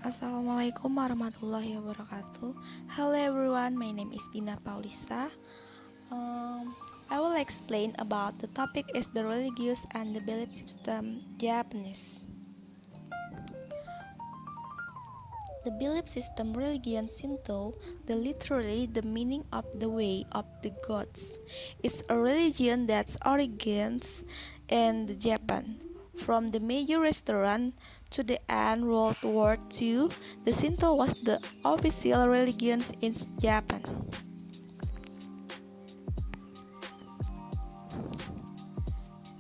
Assalamualaikum warahmatullahi wabarakatuh. Hello everyone, my name is Dina Paulisa. I will explain about the topic is the religious and the belief system Japanese. The belief system religion Shinto, literally the meaning of the way of the gods, is a religion that origins in Japan. From the major restaurant to the end World War II, the Shinto was the official religion in Japan.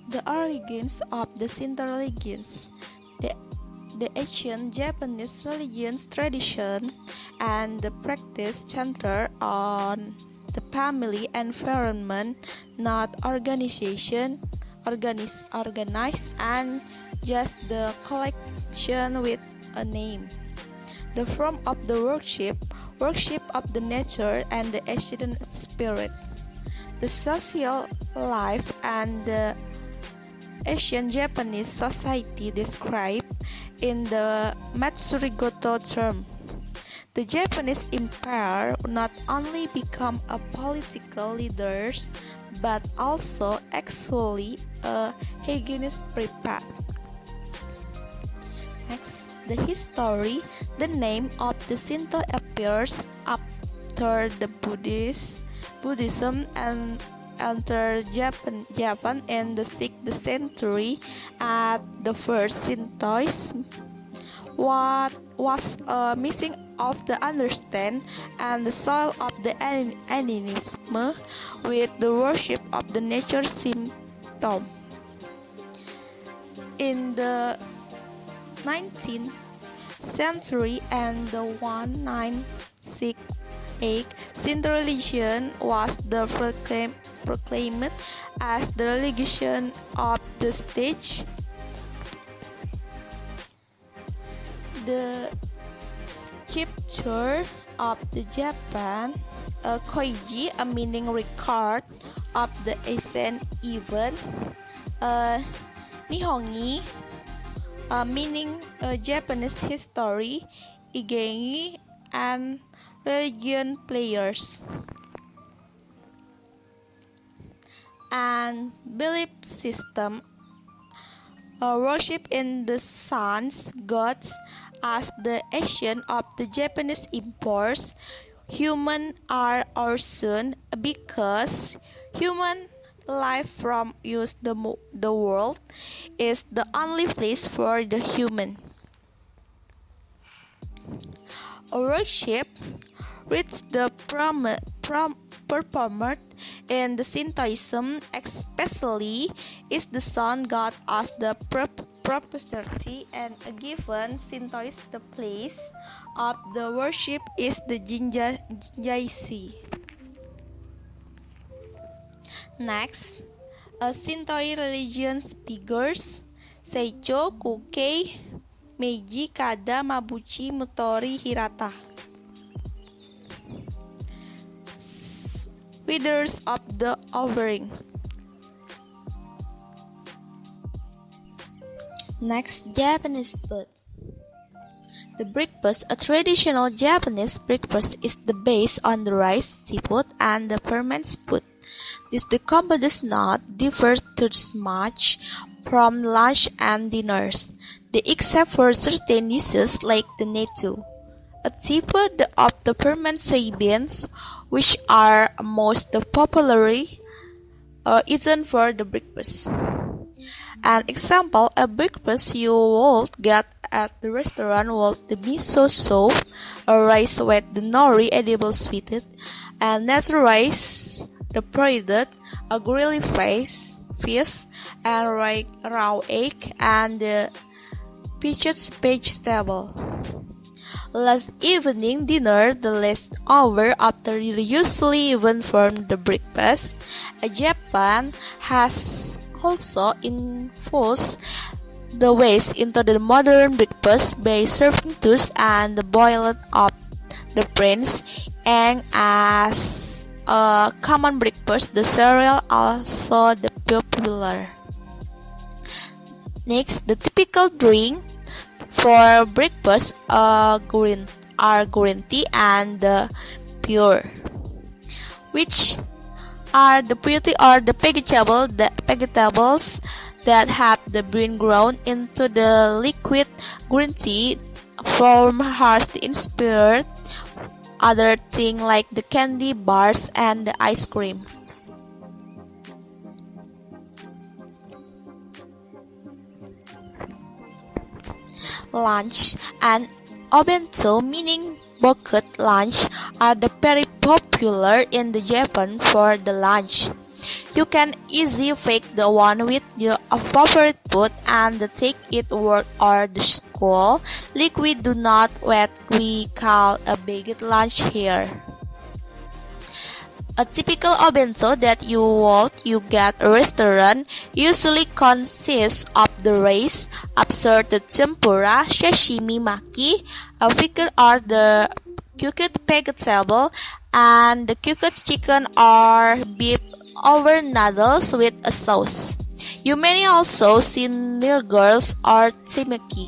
The origins of the Shinto religions. The ancient Japanese religion's tradition and the practice centered on the family environment, not organized and just the collection with a name. The form of the worship of the nature and the ancient spirit. The social life and the ancient Japanese society described in the Matsurigoto term. The Japanese empire not only become a political leaders but also actually a hygienist prepared. Next, the history. The name of the Shinto appears after the Buddhism and entered Japan in the 6th century. At the first, Shintoism what was missing of the understand and the soil of the animism with the worship of the nature symptom. In the 19th century and the 1968, Shinto religion was the proclaimed as the religion of the state. The scripture of the Japan, Koiji, a meaning record of the ancient event, Nihongi, meaning Japanese history, Igengi, and religion players. And belief system, worship in the suns, gods, as the ancient of the Japanese imports. Humans are our sun because human life from use the world is the only place for the human. Worship reads the performed in the Shintoism, especially is the sun god as the property and a given Shintoist the place of the worship is the Jinjaisi. Next, a Shinto religion's figures Seicho, Kukei, Meiji, Kada, Mabuchi, Mutori, Hirata. Withers of the offering. Next, Japanese food. The breakfast, a traditional Japanese breakfast, is based on the rice, seafood, and the fermented food. This the combo does not differ too much from lunch and dinners, except for certain dishes like the natto, a type of the fermented soybeans, which are most popularly eaten for the breakfast. An example, a breakfast you would get at the restaurant would the miso soup, a rice with the nori edible sweetened, and natural rice, the fried, a grilled fish, and raw egg, and the peaches vegetable. Last evening dinner, the leftover after usually even from the breakfast. Japan has also infused the waste into the modern breakfast by serving toast and the boiled up the brains, and as a common breakfast, the cereal also the popular. Next, the typical drink. For breakfast are green tea and pure, which are the pretty or the vegetables that have the bean ground into the liquid green tea from has inspired other things like the candy bars and the ice cream. Lunch and obento, meaning bucket lunch, are the very popular in the Japan for the lunch. You can easily fake the one with your favorite food and take it to work or the school. Like we do not what we call a baked lunch here. A typical obento that you get a restaurant usually consists of the rice, assorted tempura, sashimi maki, a pickle or the cooked vegetable, and the cooked chicken or beef over noodles with a sauce. You may also see near girls or temaki.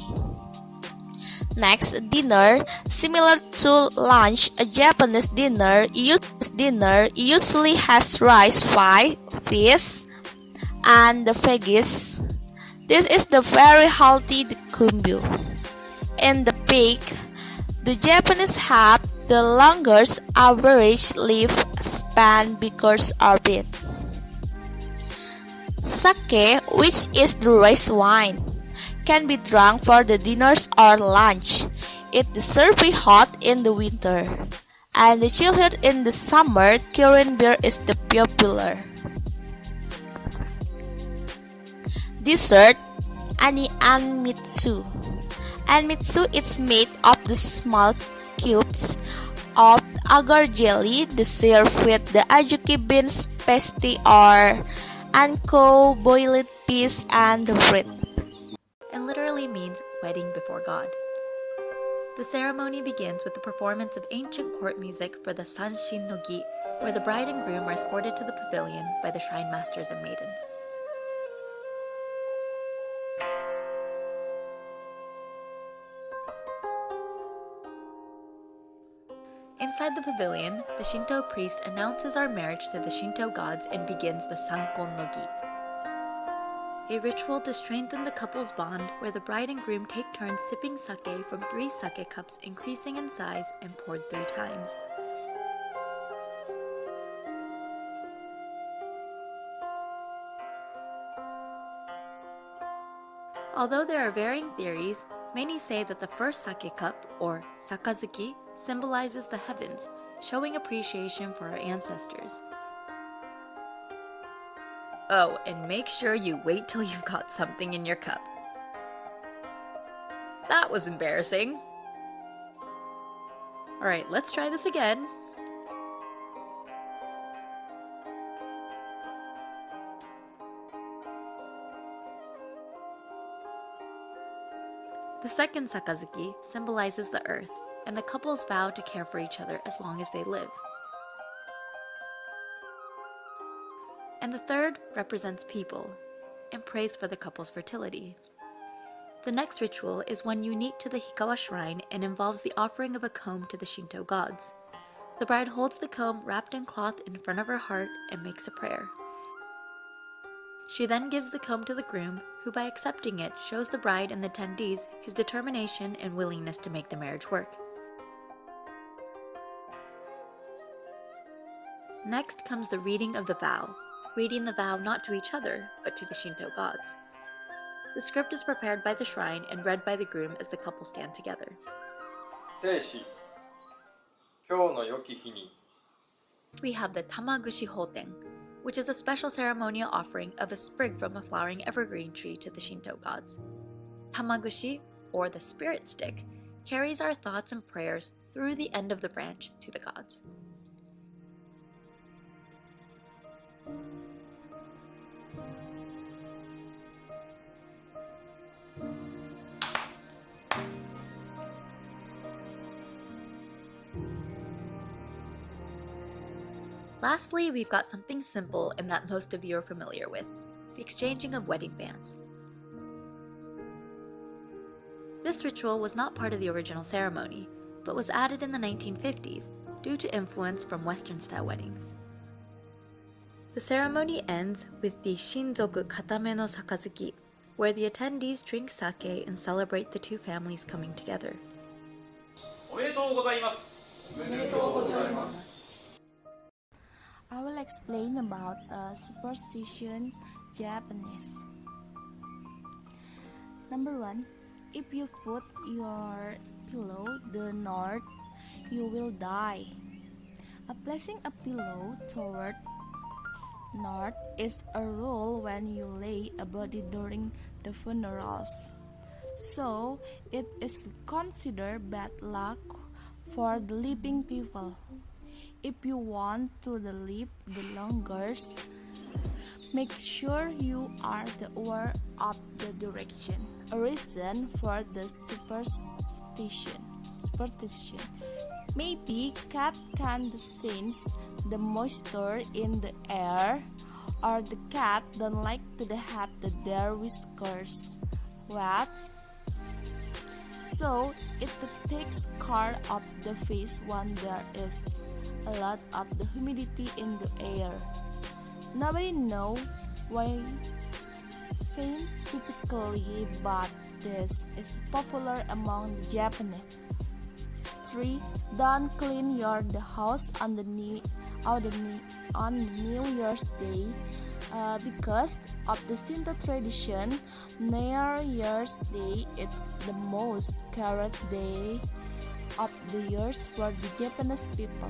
Next, dinner. Similar to lunch, a Japanese dinner usually has rice, fish, and the veggies. This is the very healthy combo. In the peak, the Japanese have the longest average life span because of it. Sake, which is the rice wine, can be drunk for the dinners or lunch. It is served hot in the winter, and the chilled in the summer. Korean beer is the popular. Dessert, anmitsu. Anmitsu is made of the small cubes of agar jelly, served with the ajuki beans, pasty or anko, boiled peas, and the fruit. And literally means wedding before God. The ceremony begins with the performance of ancient court music for the Sanshin no Gi, where the bride and groom are escorted to the pavilion by the shrine masters and maidens. Inside the pavilion, the Shinto priest announces our marriage to the Shinto gods and begins the Sankon no Gi, a ritual to strengthen the couple's bond where the bride and groom take turns sipping sake from 3 sake cups increasing in size and poured 3 times. Although there are varying theories, many say that the first sake cup, or sakazuki, symbolizes the heavens, showing appreciation for our ancestors. Oh, and make sure you wait till you've got something in your cup. That was embarrassing. Alright, let's try this again. The second sakazuki symbolizes the earth, and the couples vow to care for each other as long as they live. And the third represents people and prays for the couple's fertility. The next ritual is one unique to the Hikawa shrine and involves the offering of a comb to the Shinto gods. The bride holds the comb wrapped in cloth in front of her heart and makes a prayer. She then gives the comb to the groom, who by accepting it shows the bride and the attendees his determination and willingness to make the marriage work. Next comes the reading of the vow, reading the vow not to each other, but to the Shinto gods. The script is prepared by the shrine and read by the groom as the couple stand together. We have the Tamagushi Hoten, which is a special ceremonial offering of a sprig from a flowering evergreen tree to the Shinto gods. Tamagushi, or the spirit stick, carries our thoughts and prayers through the end of the branch to the gods. Lastly, we've got something simple and that most of you are familiar with, the exchanging of wedding bands. This ritual was not part of the original ceremony, but was added in the 1950s due to influence from Western-style weddings. The ceremony ends with the Shinzoku Katame no Sakazuki, where the attendees drink sake and celebrate the two families coming together. I will explain about superstition Japanese. Number 1, if you put your pillow the north, you will die. Placing a pillow toward north is a rule when you lay a body during the funerals. So it is considered bad luck for the living people. If you want to live the longest, make sure you are aware of the direction. A reason for the superstition. Maybe cat can sense the moisture in the air, or the cat don't like to have their whiskers wet. So it takes care of the face when there is a lot of the humidity in the air. Nobody knows why scientifically, but this is popular among the Japanese. 3. Don't clean the house on the New Year's Day. Because of the Shinto tradition, New Year's Day is the most sacred day of the years for the Japanese people.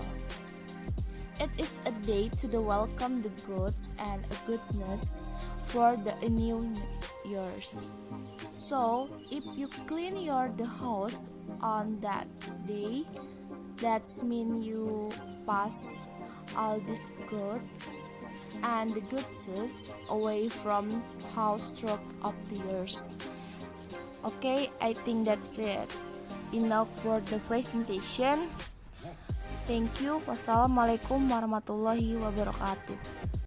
It is a day to welcome the goods and goodness for the new years. So, if you clean the house on that day, that means you pass all these goods and the goods away from house throughout of the years. Okay, I think that's it. Enough for the presentation. Thank you. Wassalamualaikum warahmatullahi wabarakatuh.